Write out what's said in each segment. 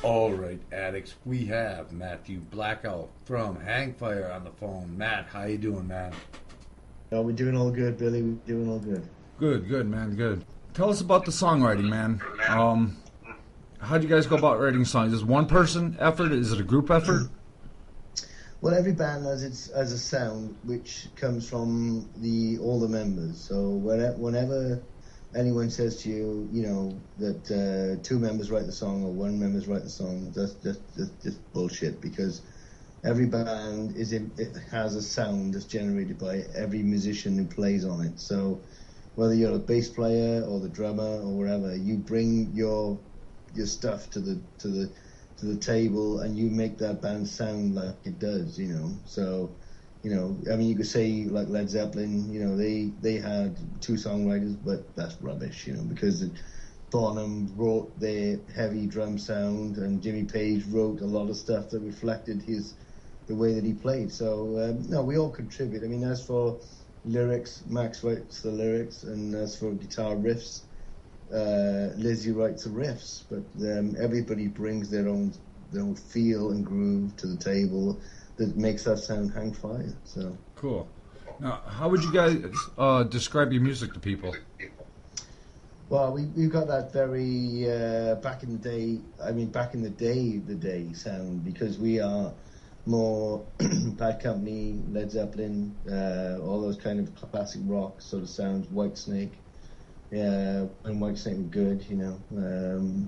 All right, addicts, we have Matthew Blackout from Hangfire on the phone. Matt, how you doing, man? Oh, we're doing all good, Billy. We're doing all good. Good, good, man, good. Tell us about the songwriting, man. How do you guys go about writing songs? Is it one person effort? Is it a group effort? Well, every band has a sound which comes from the all the members. So whenever anyone says to you, you know, that two members write the song or one members write the song, that's just bullshit, because every band it has a sound that's generated by every musician who plays on it. So whether you're a bass player or the drummer or wherever, you bring your stuff to the table and you make that band sound like it does, you know. So, you know, I mean, you could say like Led Zeppelin, you know, they had two songwriters, but that's rubbish, you know, because Bonham wrote their heavy drum sound and Jimmy Page wrote a lot of stuff that reflected the way that he played. So, no, we all contribute. I mean, as for lyrics, Max writes the lyrics, and as for guitar riffs, Lizzie writes the riffs. But everybody brings their own feel and groove to the table that makes that sound hang fire. So cool. Now, how would you guys describe your music to people? Well, we've got that very back in the day. I mean, back in the day sound, because we are more Bad Company, Led Zeppelin, all those kind of classic rock sort of sounds. Whitesnake, yeah, and Whitesnake were good, you know.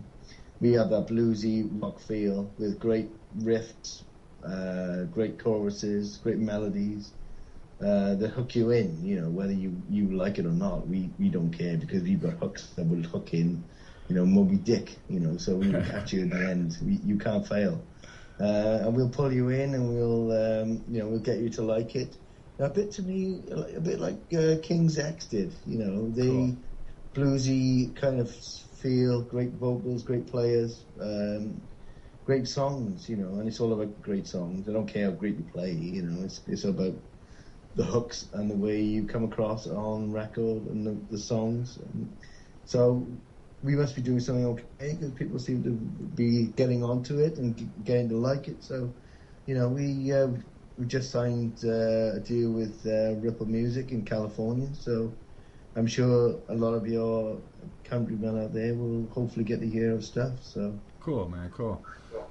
We have that bluesy rock feel with great riffs, great choruses, great melodies that hook you in, you know, whether you like it or not. We don't care, because we've got hooks that will hook in, you know, Moby Dick, you know, so we will catch you at the end. You can't fail. And we'll pull you in, and we'll get you to like it. A bit to me, a bit like King's X did. You know, they Cool. bluesy kind of feel, great vocals, great players, great songs. You know, and it's all about great songs. I don't care how great you play. You know, it's about the hooks and the way you come across on record and the songs. So we must be doing something okay, because people seem to be getting onto it and getting to like it. So, you know, we just signed a deal with Ripple Music in California. So I'm sure a lot of your countrymen out there will hopefully get to hear our stuff. So Cool, man, cool.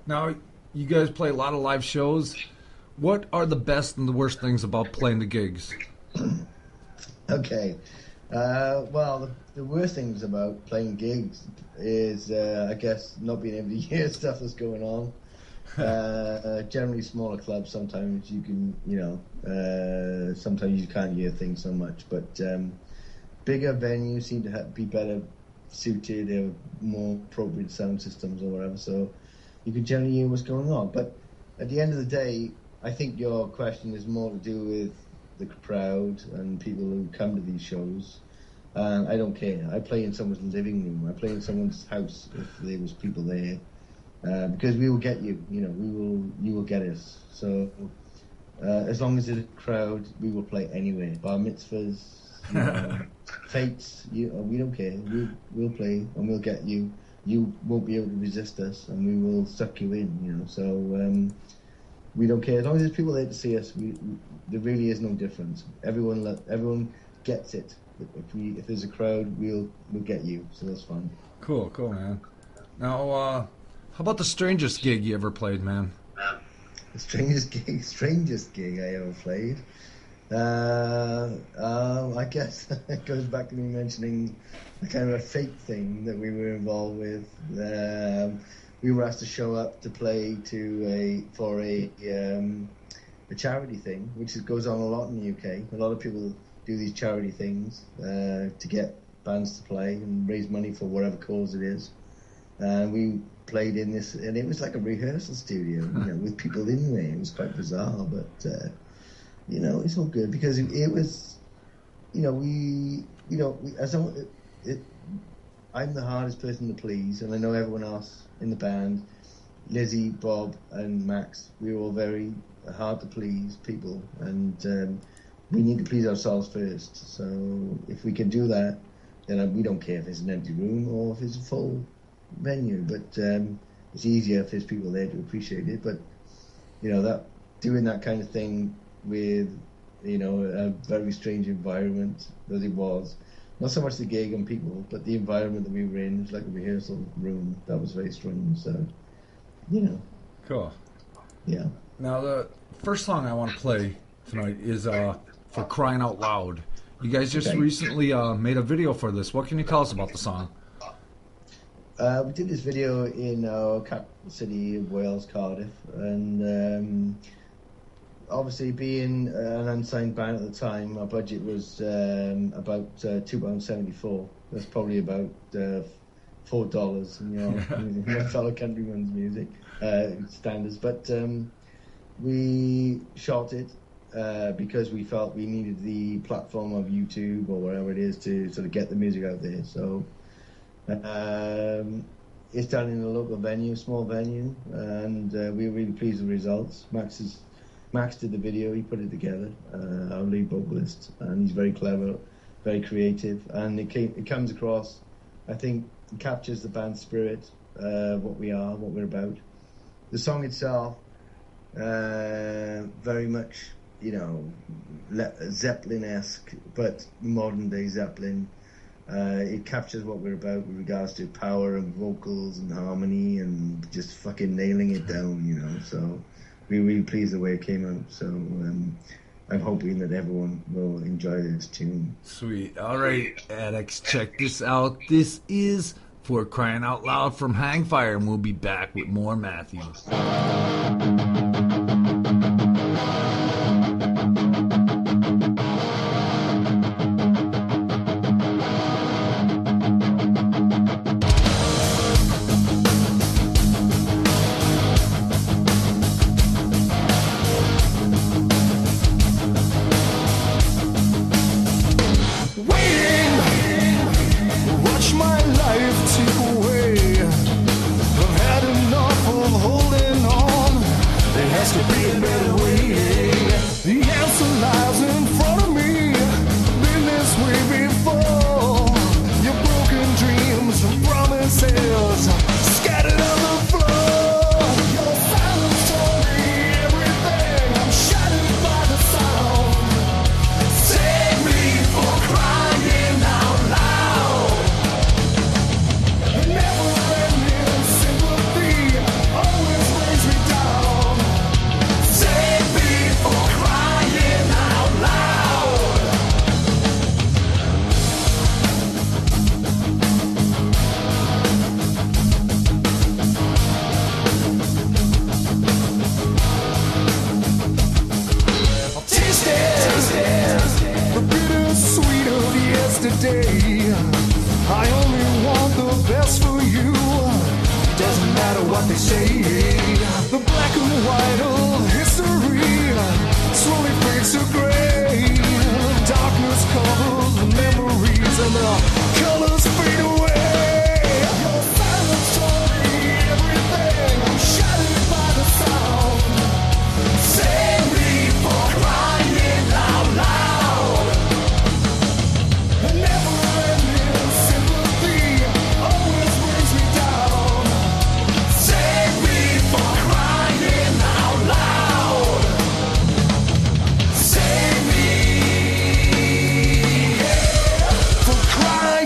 Now, you guys play a lot of live shows. What are the best and the worst things about playing the gigs? okay. Well, the worst things about playing gigs is, I guess, not being able to hear stuff that's going on. Generally, smaller clubs, sometimes you can, you know, sometimes you can't hear things so much. But bigger venues seem to be better suited. They have more appropriate sound systems or whatever, so you can generally hear what's going on. But at the end of the day, I think your question is more to do with the crowd and people who come to these shows. I don't care. I play in someone's living room. I play in someone's house if there was people there, because we will get you. You know, you will get us. So as long as there's a crowd, we will play anywhere. Bar mitzvahs, you know, fates. We don't care. We'll play and we'll get you. You won't be able to resist us, and we will suck you in. You know, so we don't care as long as there's people there to see us. There really is no difference. Everyone gets it. If there's a crowd, we'll get you. So that's fun. Cool, cool, man. Now, how about the strangest gig you ever played, man? The strangest gig I ever played. I guess it goes back to me mentioning the kind of a fate thing that we were involved with. We were asked to show up to play for a charity thing, which goes on a lot in the UK. A lot of people do these charity things to get bands to play and raise money for whatever cause it is. And we played in this, and it was like a rehearsal studio, you know, with people in there. It was quite bizarre, but you know, it's all good, because it was, you know, I'm the hardest person to please, and I know everyone else in the band, Lizzie, Bob, and Max, we're all very hard to please people, and we need to please ourselves first. So if we can do that, then we don't care if it's an empty room or if it's a full venue. But it's easier if there's people there to appreciate it. But that doing that kind of thing with a very strange environment as it was. Not so much the gig and people, but the environment that we were in. It was like a rehearsal room. That was very strange. So, Cool. Yeah. Now, the first song I want to play tonight is For Crying Out Loud. You guys just recently made a video for this. What can you tell us about the song? We did this video in our capital city of Wales, Cardiff, and obviously being an unsigned band at the time, our budget was about £2.74. That's probably about $4 in your fellow countrymen's music standards. But we shot it because we felt we needed the platform of YouTube or wherever it is to sort of get the music out there. So it's done in a local venue, small venue, and we were really pleased with the results. Max did the video, he put it together, our lead vocalist, and he's very clever, very creative, and it comes across, I think, it captures the band spirit, what we are, what we're about. The song itself, very much, Zeppelin-esque, but modern day Zeppelin. It captures what we're about with regards to power and vocals and harmony and just fucking nailing it down, so we're really pleased the way it came out. So I'm hoping that everyone will enjoy this tune. Sweet. All right, addicts, check this out. This is For Crying Out Loud from Hangfire, and we'll be back with more Matthew. Crying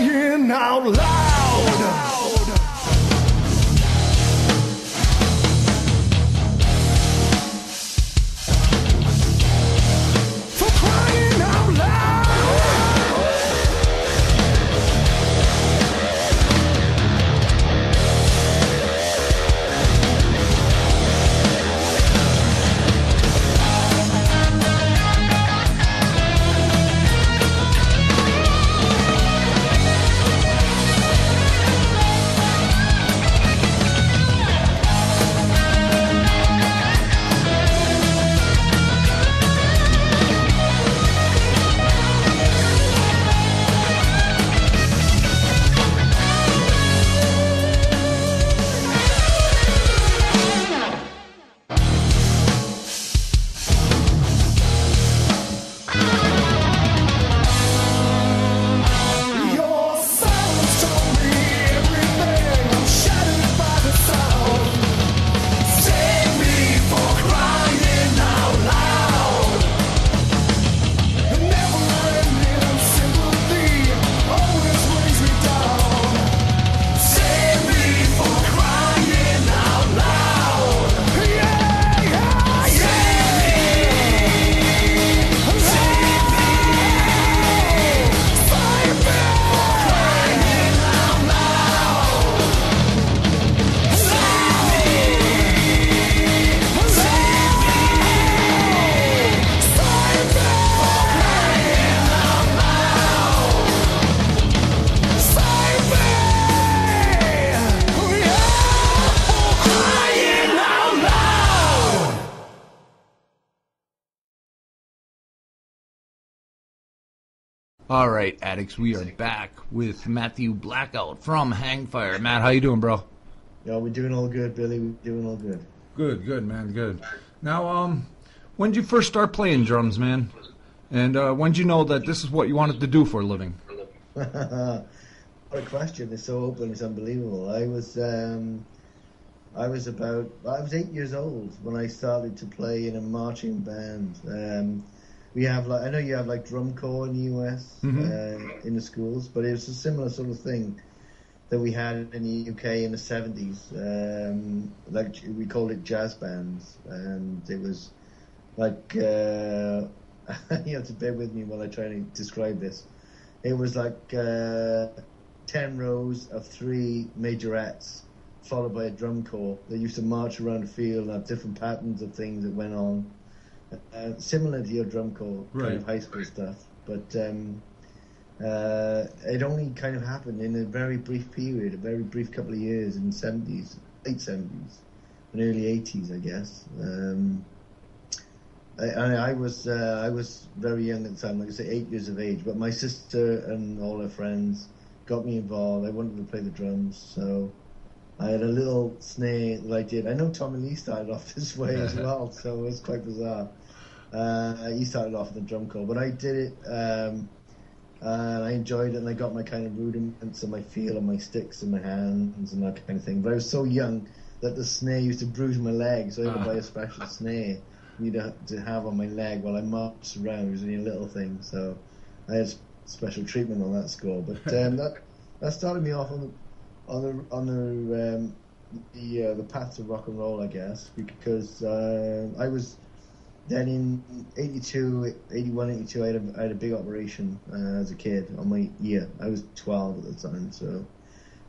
All right, addicts, we are back with Matthew Blakout from Hangfire. Matt, how you doing, bro? Yeah, we're doing all good, Billy. We're doing all good. Good, man, good. Now, when did you first start playing drums, man? And when did you know that this is what you wanted to do for a living? What a question! It's so open. It's unbelievable. I was 8 years old when I started to play in a marching band. We have I know you have drum corps in the US in the schools, but it was a similar sort of thing that we had in the UK in the 70s. We called it jazz bands, and it was like you have to bear with me while I try to describe this. It was like 10 rows of 3 majorettes, followed by a drum corps. They used to march around the field and have different patterns of things that went on. Similar to your drum corps, kind of high school stuff. But it only kind of happened in a very brief period, a very brief couple of years in the 70s, late 70s, and early 80s, I guess. I was very young at the time, like I say, 8 years of age. But my sister and all her friends got me involved. I wanted to play the drums, so I had a little snare that I did. I know Tommy Lee started off this way as well, so it was quite bizarre. He started off in the drum corps, but I did it, and I enjoyed it, and I got my kind of rudiments and my feel on my sticks and my hands and that kind of thing. But I was so young that the snare used to bruise my leg, so I had to buy a special snare to have on my leg while I marched around. It was only a little thing, so I had special treatment on that score. But that started me off on the path to rock and roll, I guess, because I was then in 81, 82, I had a big operation as a kid on my ear. I was 12 at the time, so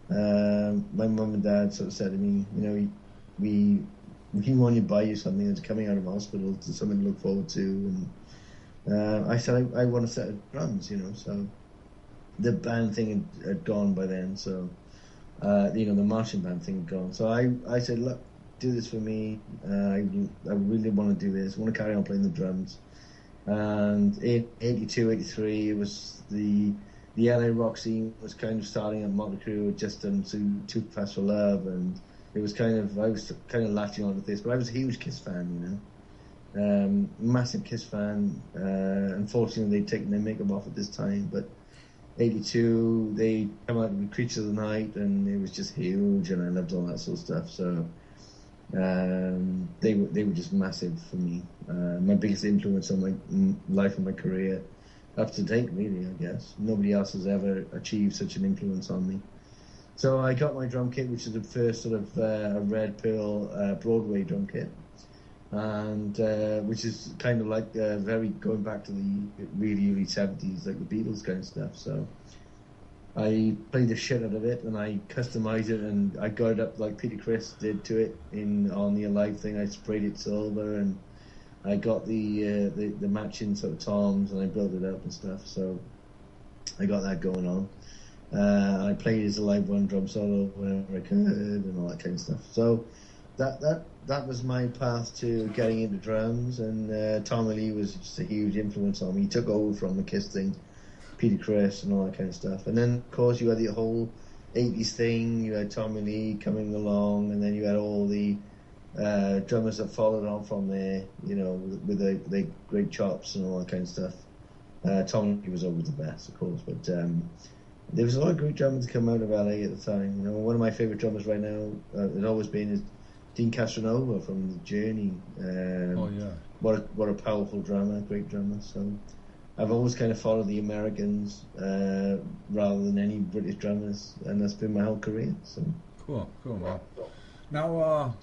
my mum and dad sort of said to me, we want to buy you something that's coming out of hospital, to something to look forward to. And I said, I want a set of drums, so the band thing had gone by then, so the marching band thing had gone. So I said, look, do this for me. I really want to do this. I want to carry on playing the drums. And in 82, 83, it was the LA rock scene was kind of starting at Motley Crue, had just done Too Fast for Love, and it was I was kind of latching on to this. But I was a huge Kiss fan, massive Kiss fan. Unfortunately, they'd taken their makeup off at this time, but 82, they come out with Creatures of the Night, and it was just huge, and I loved all that sort of stuff. So they were just massive for me. My biggest influence on my life and my career up to date, really, I guess. Nobody else has ever achieved such an influence on me. So I got my drum kit, which is the first sort of a Red Pearl Broadway drum kit, and which is kind of like very going back to the really early 70s, like the Beatles kind of stuff. So I played the shit out of it, and I customized it, and I got it up like Peter Criss did to it on the Alive thing. I sprayed it silver, and I got the matching sort of toms, and I built it up and stuff. So I got that going on. I played as a live one drum solo whenever I could, and all that kind of stuff. So that was my path to getting into drums, and Tommy Lee was just a huge influence on me. He took over from the Kiss thing, Peter Criss and all that kind of stuff. And then, of course, you had the whole 80s thing. You had Tommy Lee coming along, and then you had all the drummers that followed on from there, with the great chops and all that kind of stuff. Tommy Lee was always the best, of course, but there was a lot of great drummers come out of LA at the time. One of my favourite drummers right now has always been is Dean Castronova from The Journey. What a powerful drummer, great drummer. So I've always kind of followed the Americans rather than any British drummers, and that's been my whole career. So cool, man. Now,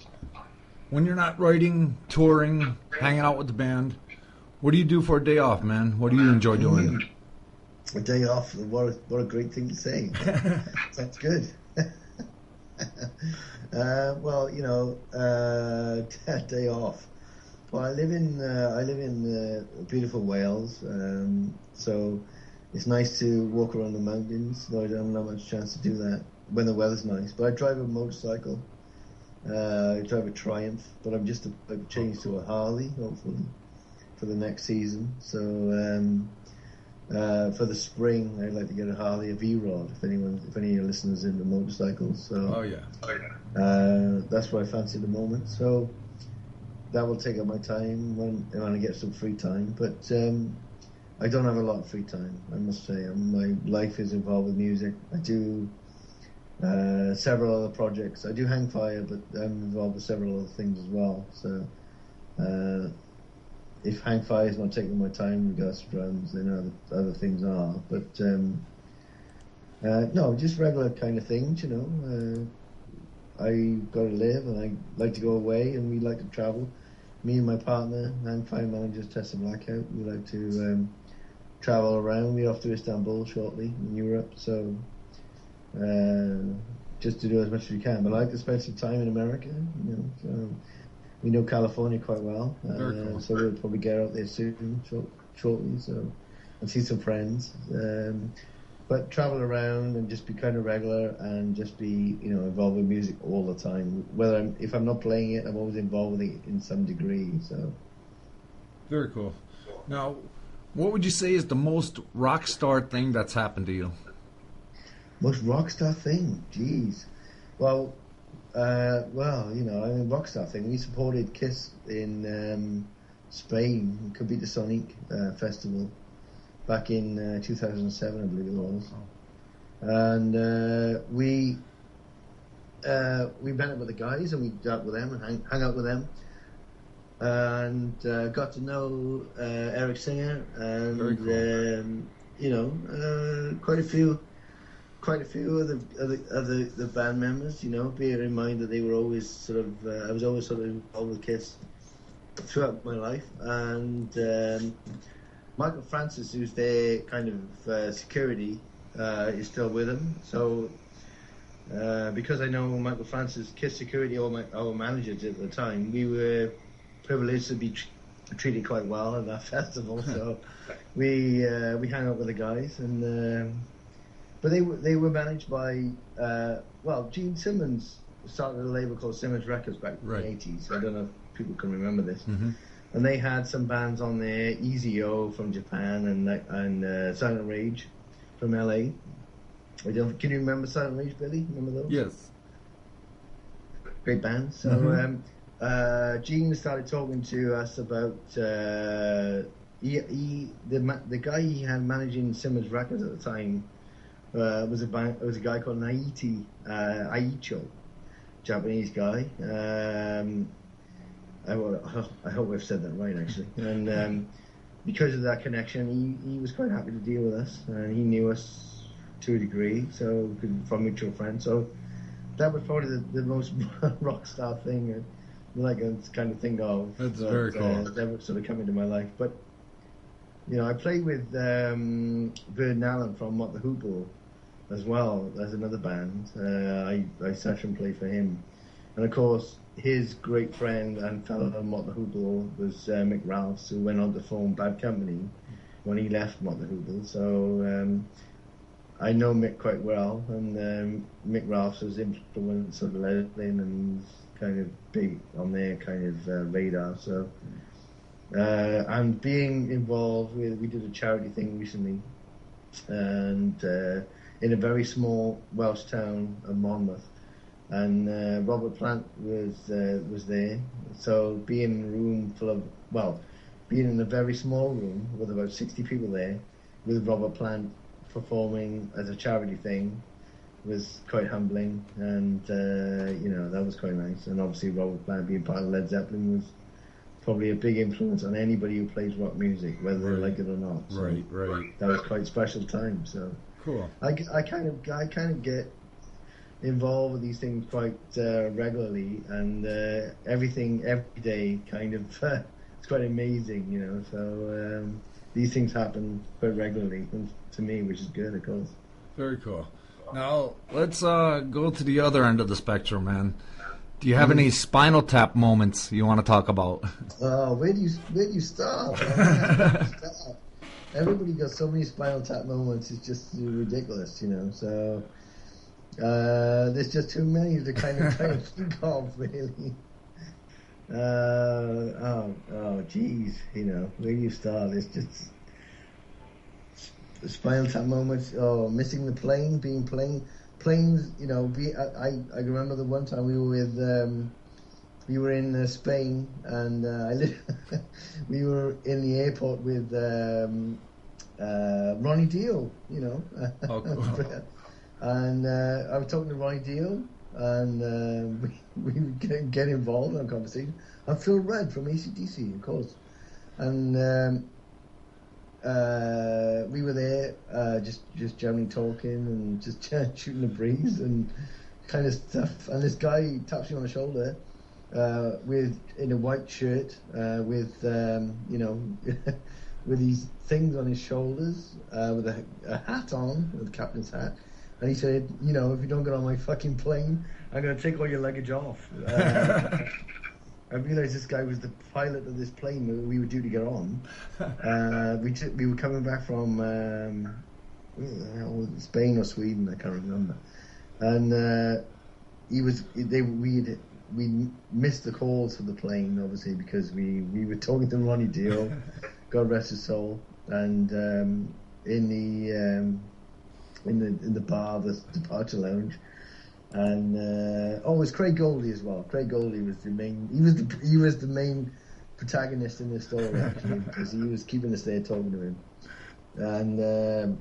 when you're not writing, touring, hanging out with the band, what do you do for a day off, man? What do you enjoy doing? A day off, what a great thing to say. Sounds good. Day off. Well, I live in beautiful Wales, so it's nice to walk around the mountains. Though I don't have much chance to do that when the weather's nice. But I drive a motorcycle. I drive a Triumph, but I've changed to a Harley, hopefully, for the next season. So For the spring, I'd like to get a Harley, a V-Rod. If any of your listeners are into motorcycles, so Oh yeah. that's what I fancy at the moment. So that will take up my time when I get some free time. But I don't have a lot of free time, I must say. My life is involved with music. I do several other projects. I do hang fire, but I'm involved with several other things as well. So if hang fire is not taking my time in regards to drums, then other things are. But no, just regular kind of things, you know. I got to live, and I like to go away, and we like to travel. Me and my partner, hang fire managers, Tessa Blakout, we like to travel around. We're off to Istanbul shortly in Europe, so just to do as much as we can. But I like to spend some time in America, you know. So we know California quite well, Cool. so we'll probably get out there soon, shortly, so and see some friends. But travel around and just be kind of regular and just be, you know, involved with music all the time. If I'm not playing it, I'm always involved with it in some degree. So Very cool. Now, what would you say is the most rock star thing that's happened to you? most rock star thing, jeez. Well, you know, I mean, rock star thing. We supported Kiss in Spain, Cabita Sonic Festival, back in 2007, I believe it was. And we met up with the guys, and we dealt with them and hung out with them, and got to know Eric Singer and Very cool. you know, quite a few of the band members. You know, bear in mind that they were always sort of I was always sort of involved with Kiss throughout my life, and Michael Francis, who's their kind of security, is still with them. So because I know Michael Francis, Kiss security, our managers at the time, we were privileged to be treated quite well at that festival. So we hung out with the guys, and but they were managed by Gene Simmons started a label called Simmons Records back in the 80s. I don't know if people can remember this. Mm-hmm. And they had some bands on there, Easy O from Japan and Silent Rage from LA. Can you remember Silent Rage, Billy? Remember those? Yes. Great bands. So Gene started talking to us about the guy he had managing Simmons Records at the time was a guy called Aicho, Japanese guy. I hope I've said that right, actually. And because of that connection, he was quite happy to deal with us, and he knew us to a degree, so from mutual friends. So that was probably the most rock star thing I kind of think of. That's very cool. That sort of come into my life. But you know, I played with Vernon Allen from What the Hoople as well as another band. I session played for him, and of course his great friend and fellow Mott the Hoople was Mick Ralphs, who went on to form Bad Company when he left Mott the Hoople. So I know Mick quite well, and Mick Ralphs was influenced of Led Zeppelin, and he's kind of big on their kind of radar. So and being involved with, we did a charity thing recently, and in a very small Welsh town of Monmouth. And Robert Plant was there. So being in a very small room with about 60 people there, with Robert Plant performing as a charity thing, was quite humbling, and you know, that was quite nice. And obviously Robert Plant being part of Led Zeppelin was probably a big influence on anybody who plays rock music, whether they like it or not. So Right. that was quite special time. So Cool. I kind of get involved with these things quite regularly, and every day kind of it's quite amazing, you know. So these things happen quite regularly to me, which is good, of course. Very cool. Now let's go to the other end of the spectrum, man. Do you have any Spinal Tap moments you want to talk about? Oh, where do you start? Everybody got so many Spinal Tap moments. It's just ridiculous, you know. So there's just too many to kind of think of, really. Geez, you know, where do you start? It's just Spinal Tap moments. Oh, missing the plane, being planes. You know, I remember the one time we were in Spain, and we were in the airport with Ronnie Dio. You know, Oh, cool. and I was talking to Ronnie Dio, and we would get involved in a conversation. And Phil Rudd from AC/DC, of course, and. We were there, just generally talking and just shooting the breeze and kind of stuff. And this guy taps me on the shoulder, in a white shirt, with you know, with these things on his shoulders, with a hat on, with the captain's hat. And he said, you know, if you don't get on my fucking plane, I'm going to take all your luggage off. I realised this guy was the pilot of this plane we were due to get on. We were coming back from Spain or Sweden, I can't remember. And we missed the calls for the plane, obviously, because we were talking to Ronnie Dio, God rest his soul, and in the bar, the departure lounge. And it was Craig Goldie as well. Craig Goldie was the main. He was the main protagonist in this story, actually, because he was keeping us there talking to him. And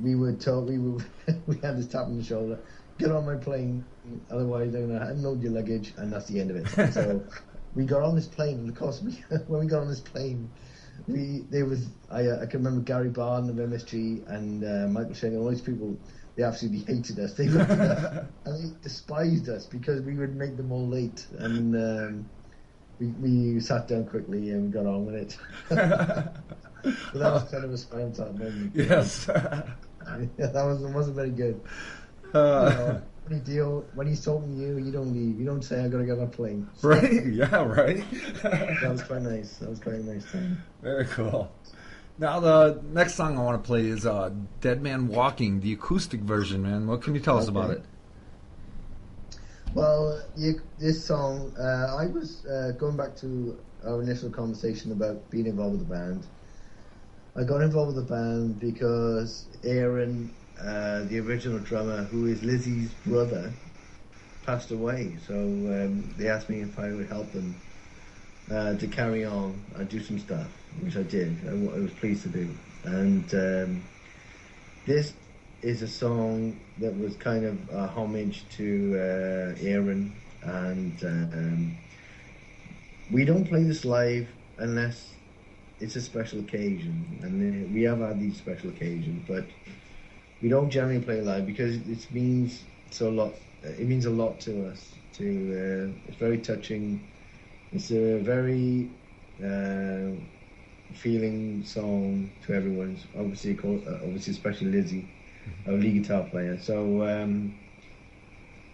we were told we had this tap on the shoulder. Get on my plane, otherwise they're gonna unload your luggage, and that's the end of it. So we got on this plane, and of course, when we got on this plane, I can remember Gary Barn of MSG and Michael Shane, and all these people. They absolutely hated us. They looked at us and they despised us because we would make them all late. And we sat down quickly and got on with it. But that was kind of a Spinal Tap moment. Yes. That wasn't very good. When he's talking to you, you don't leave. You don't say, "I gotta get on a plane." Right? Yeah, right. That was quite nice. That was quite a nice time. Very cool. Now, the next song I want to play is Dead Man Walking, the acoustic version, man. What can you tell us about it? Well, this song, I was going back to our initial conversation about being involved with the band. I got involved with the band because Aaron, the original drummer, who is Lizzie's brother, passed away. So they asked me if I would help them to carry on and do some stuff, which I did. I was pleased to do. And this is a song that was kind of a homage to Aaron, and we don't play this live unless it's a special occasion, and we have had these special occasions, but we don't generally play live because it means a lot to us. It's very touching. It's a very feeling song to everyone. Obviously, especially Lizzie, our lead guitar player. So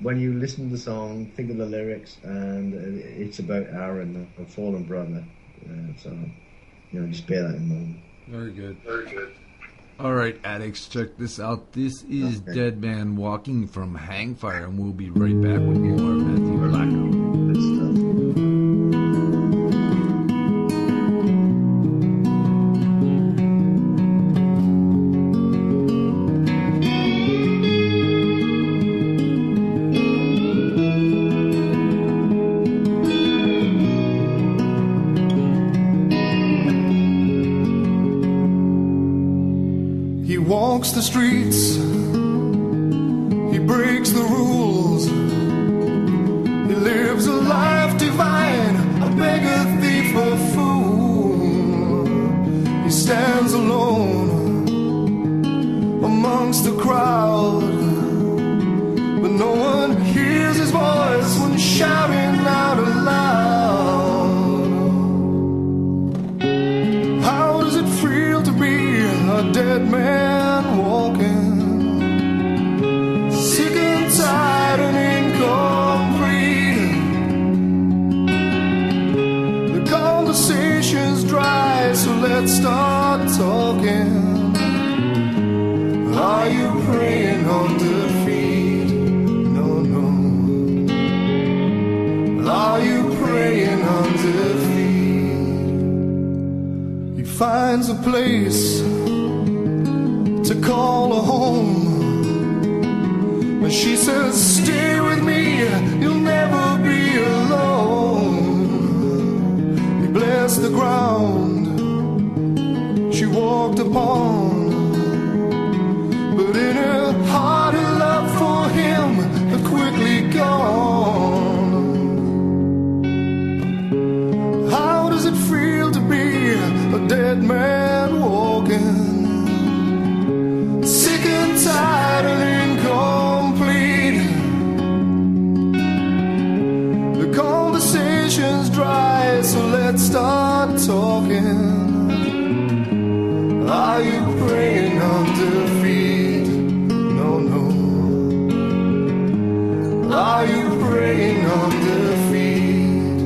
when you listen to the song, think of the lyrics, and it's about Aaron, a fallen brother. So just bear that in mind. Very good. Very good. All right, addicts, check this out. This is Dead Man Walking from Hangfire, and we'll be right back with more Matthew Blakout. Good stuff. Walks the streets, he breaks the rules, he lives a life divine, a beggar, thief, a fool. He stands alone amongst the crowd, but no one hears his voice when he's shouting out aloud. How does it feel to be a dead man? Sick and tired and incomplete. The conversation's dry, so let's start talking. Are you praying on defeat? No, no. Are you praying on defeat? He finds a place to call her home. But she says, stay with me, you'll never be alone. He blessed the ground she walked upon, but in her heart her love for him had quickly gone. How does it feel to be a dead man walking, sick and tired and incomplete? The conversation's dry, so let's start talking. Are you praying on defeat? No, no. Are you praying on defeat?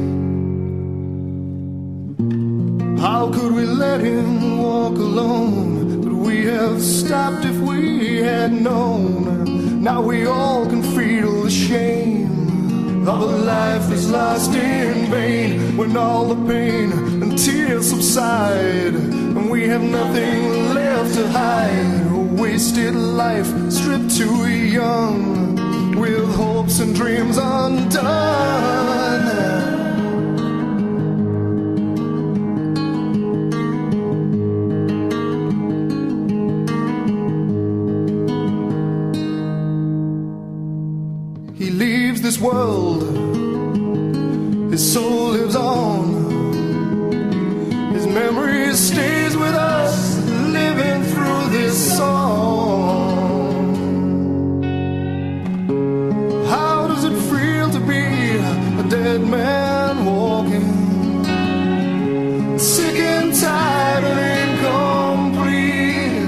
How could we let him walk alone? Could we have stopped if we had known? Now we all can feel the shame of a life that's lost in vain, when all the pain and tears subside and we have nothing left to hide. A wasted life, stripped too young, with hopes and dreams undone. He leaves this world, his soul lives on, his memory stays with us, living through this song. How does it feel to be a dead man walking, sick and tired and incomplete?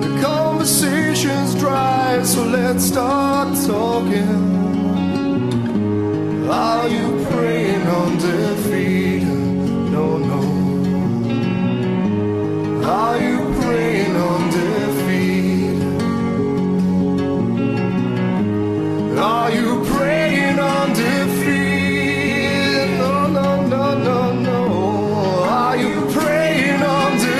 The conversation's dry, so let's start talking. Are you praying on defeat? No, no. Are you praying on defeat? Are you praying on defeat? No, no, no, no, no. Are you praying on defeat?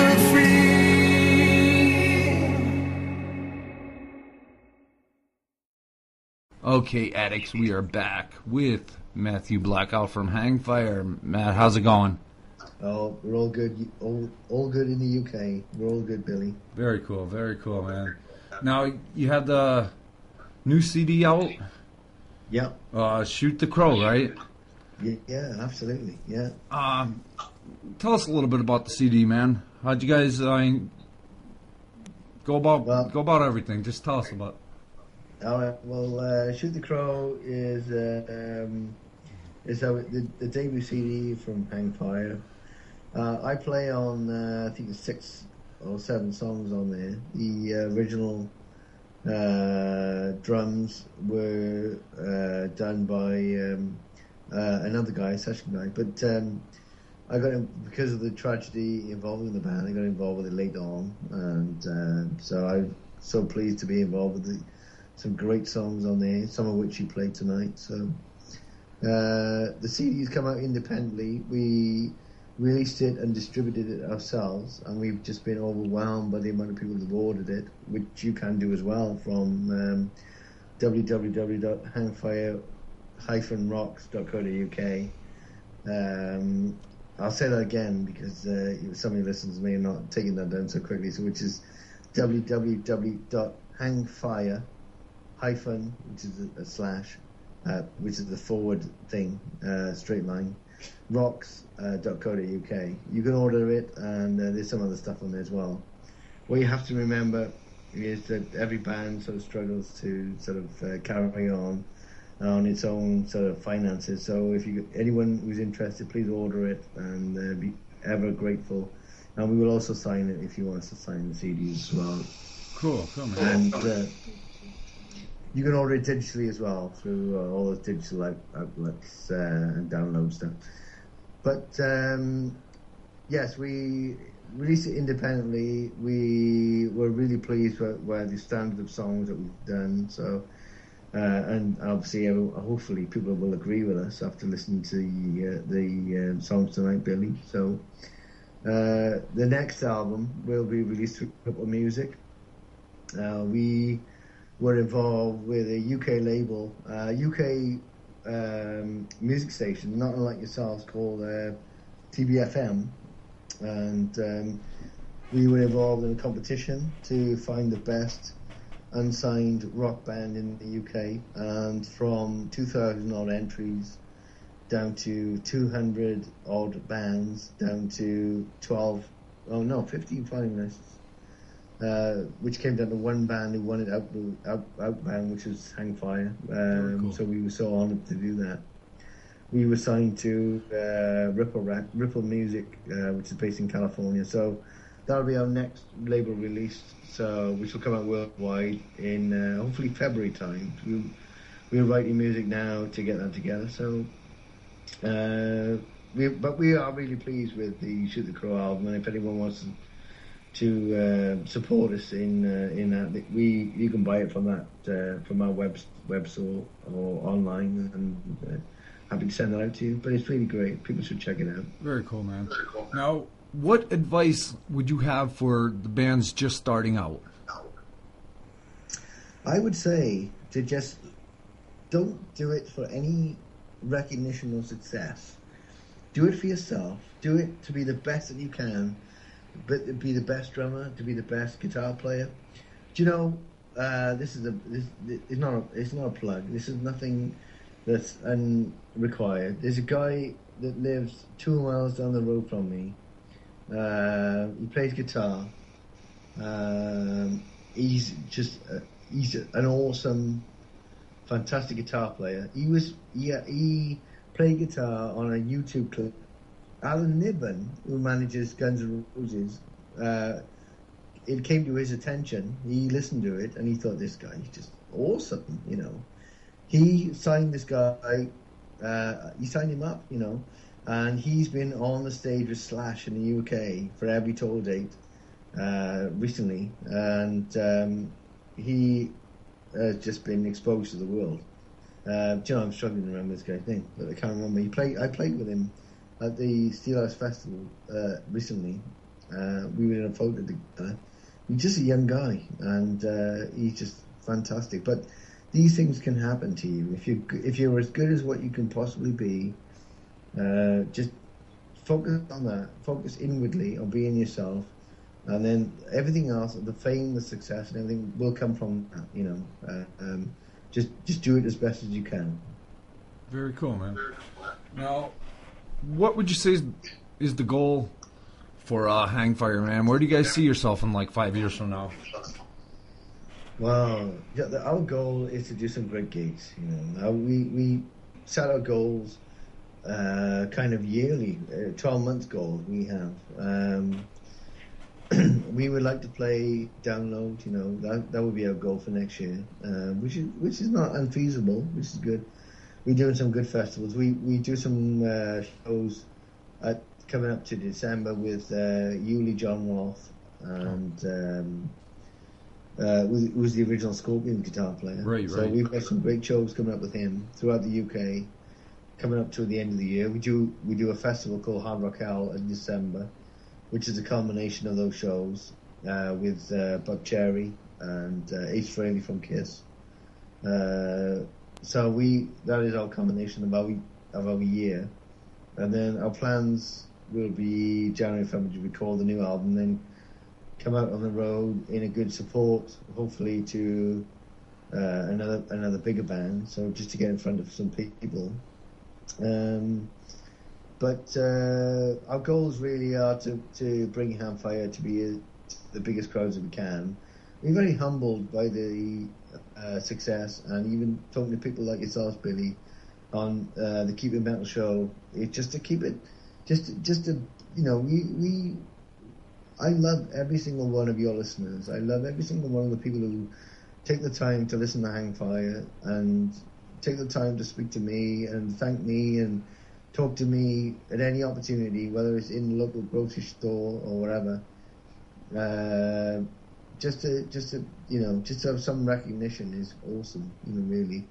Okay, addicts, we are back with Matthew Blakout from Hangfire. Matt, how's it going? Oh, we're all good. All good in the UK. We're all good, Billy. Very cool, man. Now, you have the new CD out? Yeah. Shoot the Crow, right? Yeah, absolutely. Yeah. Tell us a little bit about the CD, man. How'd you guys go about everything? Just tell us about it. All right. Well, Shoot the Crow is the debut CD from Hangfire. I play on I think it's 6 or 7 songs on there. The original drums were done by another guy, session guy, but I got him because of the tragedy involving the band. I got involved with it later on, and so I'm so pleased to be involved with some great songs on there, some of which you played tonight. So the CD's come out independently. We released it and distributed it ourselves, and we've just been overwhelmed by the amount of people who've ordered it, which you can do as well from www.hangfire-rocks.co.uk. I'll say that again because some of your listeners may not have taken that down so quickly, so which is www.hangfire- which is a slash, which is the forward thing, straight line, rocks.co.uk. You can order it, and there's some other stuff on there as well. What you have to remember is that every band sort of struggles to sort of carry on its own sort of finances. So if anyone who's interested, please order it, and be ever grateful. And we will also sign it if you want us to sign the CD as well. Cool, man. And you can order it digitally as well through all those digital outlets and download stuff. But yes, we released it independently. We were really pleased with the standard of songs that we've done. So, and obviously, hopefully, people will agree with us after listening to the songs tonight, Billy. So, The next album will be released through Apple Music. We were involved with a UK label, UK music station, not unlike yourselves, called TBFM, and we were involved in a competition to find the best unsigned rock band in the UK, and from 2,000 odd entries down to 200 odd bands, down to 15 finalists, which came down to one band who won it outbound, which was Hangfire. Cool. So we were so honoured to do that. We were signed to Ripple Music, which is based in California. So that'll be our next label release, which will come out worldwide in hopefully February time. We're writing music now to get that together. So, we are really pleased with the Shoot the Crow album, and if anyone wants to support us in that, you can buy it from our web store or online, and happy to send that out to you. But it's really great. People should check it out. Very cool, man. Now, what advice would you have for the bands just starting out? I would say to just don't do it for any recognition or success. Do it for yourself. Do it to be the best that you can, but to be the best drummer, to be the best guitar player. Do you know, it's not a plug. This is nothing that's unrequired. There's a guy that lives 2 miles down the road from me. He plays guitar. He's an awesome, fantastic guitar player. He played guitar on a YouTube clip. Alan Niven, who manages Guns N' Roses, it came to his attention. He listened to it and he thought, this guy is just awesome, you know. He signed this guy. He signed him up, you know. And he's been on the stage with Slash in the UK for every tour date recently, and he has just been exposed to the world. Do you know, I'm struggling to remember this guy's name, but I can't remember. I played with him at the Steelhouse Festival recently. We were in a photo together. He's just a young guy, and he's just fantastic. But these things can happen to you if you're as good as what you can possibly be. Just focus on that. Focus inwardly on being yourself, and then everything else, the fame, the success, and everything will come from that. You know, just do it as best as you can. Very cool, man. Now, what would you say is the goal for Hangfire, man? Where do you guys see yourself in like 5 years from now? Well, our goal is to do some great gigs. You know, we set our goals. Kind of yearly, 12 months goal we have. We would like to play Download, you know, that would be our goal for next year, which is not unfeasible, which is good. We're doing some good festivals. We do some shows coming up to December with Yuli John Roth, and who's the original Scorpion guitar player. Right. So we've got some great shows coming up with him throughout the UK. Coming up to the end of the year, we do a festival called Hard Rock Hell in December, which is a culmination of those shows with Buck Cherry and Ace Frehley from Kiss. So that is our culmination of our year, and then our plans will be January, February to record the new album, then come out on the road in a good support, hopefully to another bigger band. So just to get in front of some people. But our goals really are to bring Hangfire to be the biggest crowds that we can. We're very humbled by the success, and even talking to people like yourselves, Billy, on the Keep It Metal show. Just to keep it, just to you know, I love every single one of your listeners. I love every single one of the people who take the time to listen to Hangfire and take the time to speak to me and thank me and talk to me at any opportunity, whether it's in the local grocery store or wherever. Just to have some recognition is awesome, you know, really.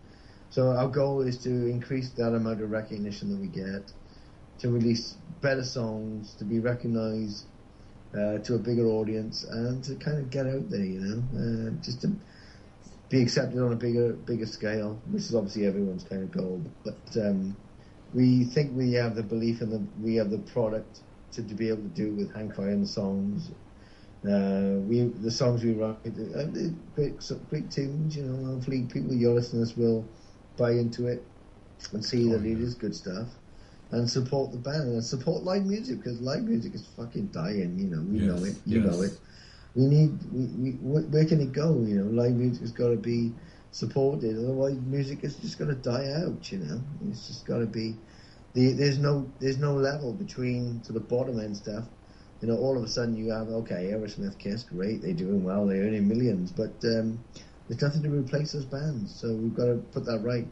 So our goal is to increase that amount of recognition that we get, to release better songs, to be recognised to a bigger audience, and to kind of get out there, just to be accepted on a bigger scale. This is obviously everyone's kind of goal, but we think we have the belief and we have the product to be able to do it with Hang Fire and the songs. The songs we write, great tunes. Hopefully, people, your listeners, will buy into it and see that it is good stuff, and support the band and support live music, because live music is fucking dying. We know it. You know it. We need. Where can it go? Live music has got to be supported. Otherwise, music is just going to die out. It's just got to be. There's no level between to the bottom end stuff. All of a sudden you have, Aerosmith, Kiss, great, they're doing well, they're earning millions, but there's nothing to replace those bands. So we've got to put that right.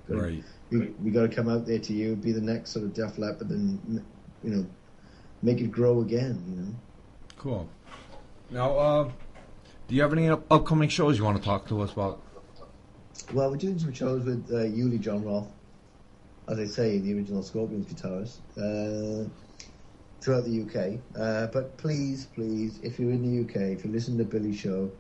Right. We got to come out there to you, be the next sort of Def Leppard, and make it grow again. Cool. Now, do you have any upcoming shows you want to talk to us about? Well, we're doing some shows with Yuli John Roth, as I say, the original Scorpions guitarist, throughout the UK. But please, if you're in the UK, if you listen to Billy's show,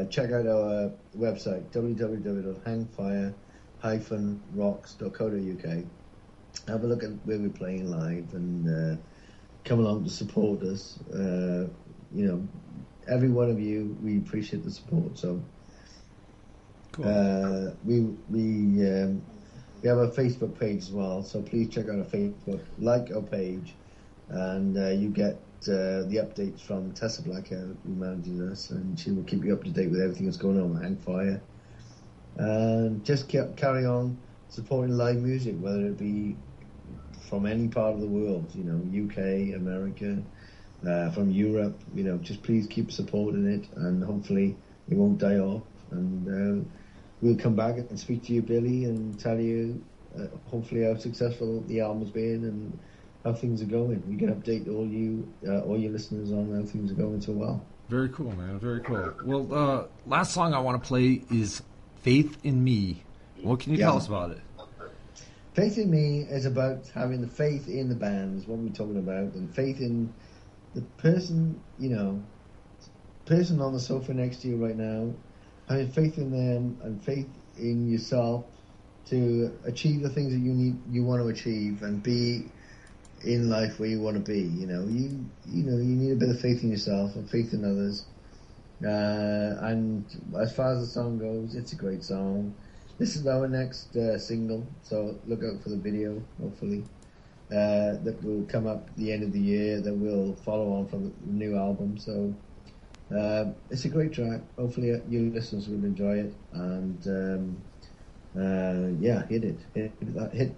check out our website, www.hangfire-rocks.co.uk. Have a look at where we're playing live and come along to support us. Every one of you, we appreciate the support. So cool. We have a Facebook page as well, so please check out our Facebook, like our page, and you get the updates from Tessa Blakout, who manages us, and she will keep you up to date with everything that's going on with Hang Fire. And just carry on supporting live music, whether it be from any part of the world, UK, America, from Europe, just please keep supporting it, and hopefully it won't die off. And we'll come back and speak to you, Billy, and tell you hopefully how successful the album's been and how things are going. We can update all your listeners on how things are going so well. Very cool, man. Very cool. Well, last song I want to play is Faith in Me. What can you tell us about it? Faith in Me is about having the faith in the band, is what we're talking about, and faith in the person, person on the sofa next to you right now, having faith in them and faith in yourself to achieve the things that you want to achieve and be in life where you want to be. You need a bit of faith in yourself and faith in others. And as far as the song goes, it's a great song. This is our next single, so look out for the video, hopefully. That will come up at the end of the year, that will follow on from the new album. So it's a great track. Hopefully you listeners will enjoy it. And hit it. Hit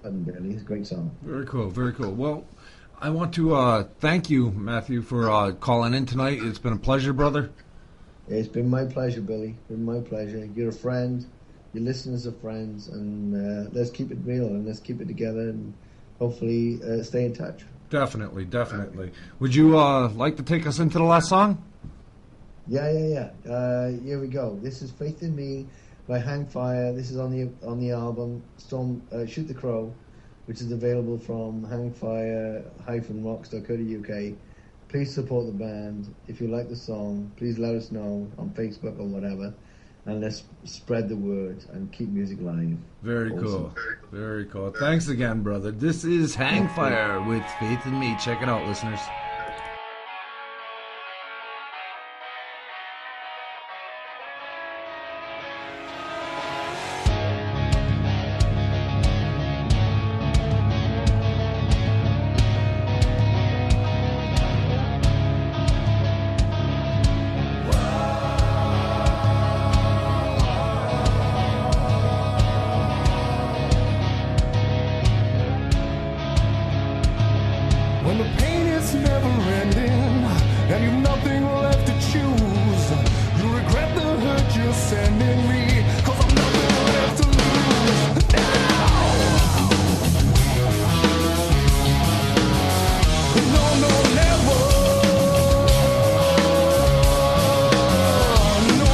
button, Billy. It's a great song. Very cool, very cool. Well, I want to thank you, Matthew, for calling in tonight. It's been a pleasure, brother. It's been my pleasure, Billy. It's been my pleasure. You're a friend. Your listeners are friends. And let's keep it real and let's keep it together and hopefully stay in touch. Definitely. Would you like to take us into the last song? Yeah. Here we go. This is Faith in Me by Hang Fire. This is on the album Shoot the Crow, which is available from hangfire-rocks.co.uk. Please support the band. If you like the song, please let us know on Facebook or whatever, and let's spread the word and keep music live. Very cool. Very cool. Thanks again, brother. This is Hang Fire with Faith in Me. Check it out, listeners. When the pain is never ending and you've nothing left to choose, you regret the hurt you're sending me, 'cause I've nothing left to lose. No, never. No.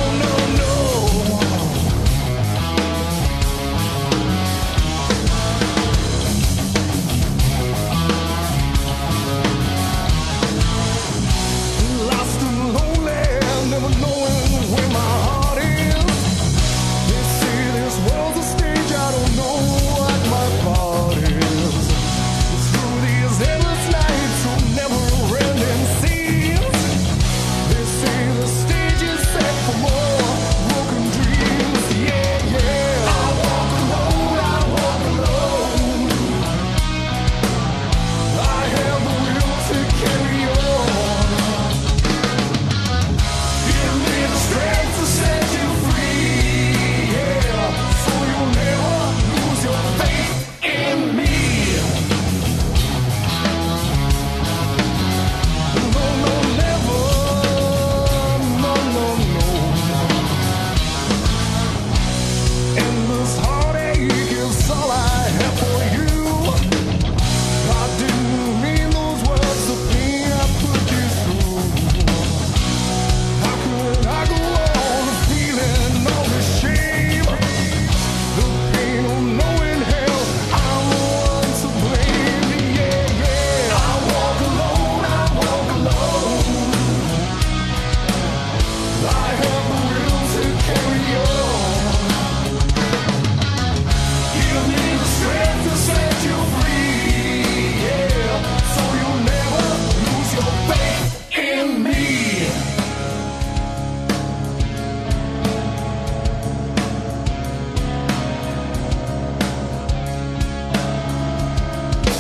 me the strength to set you free. Yeah, so you'll never lose your faith in me.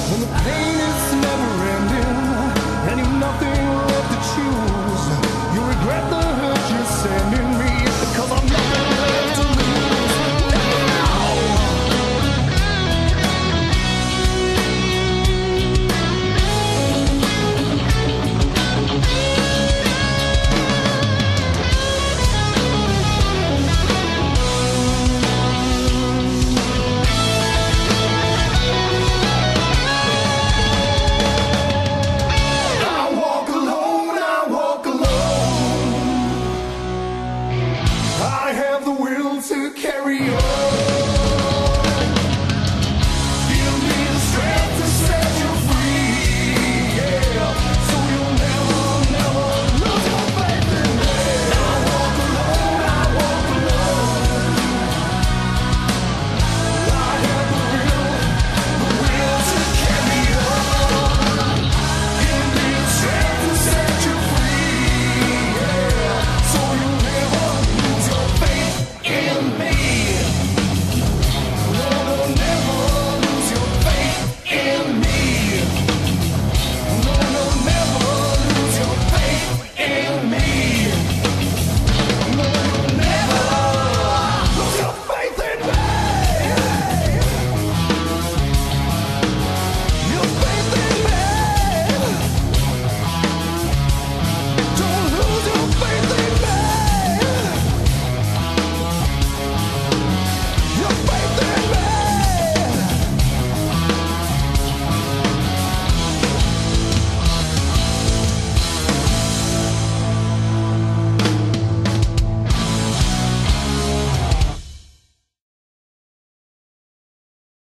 When the pain is never ending and you've nothing left to choose, you regret the hurt you're sending me, because I'm nothing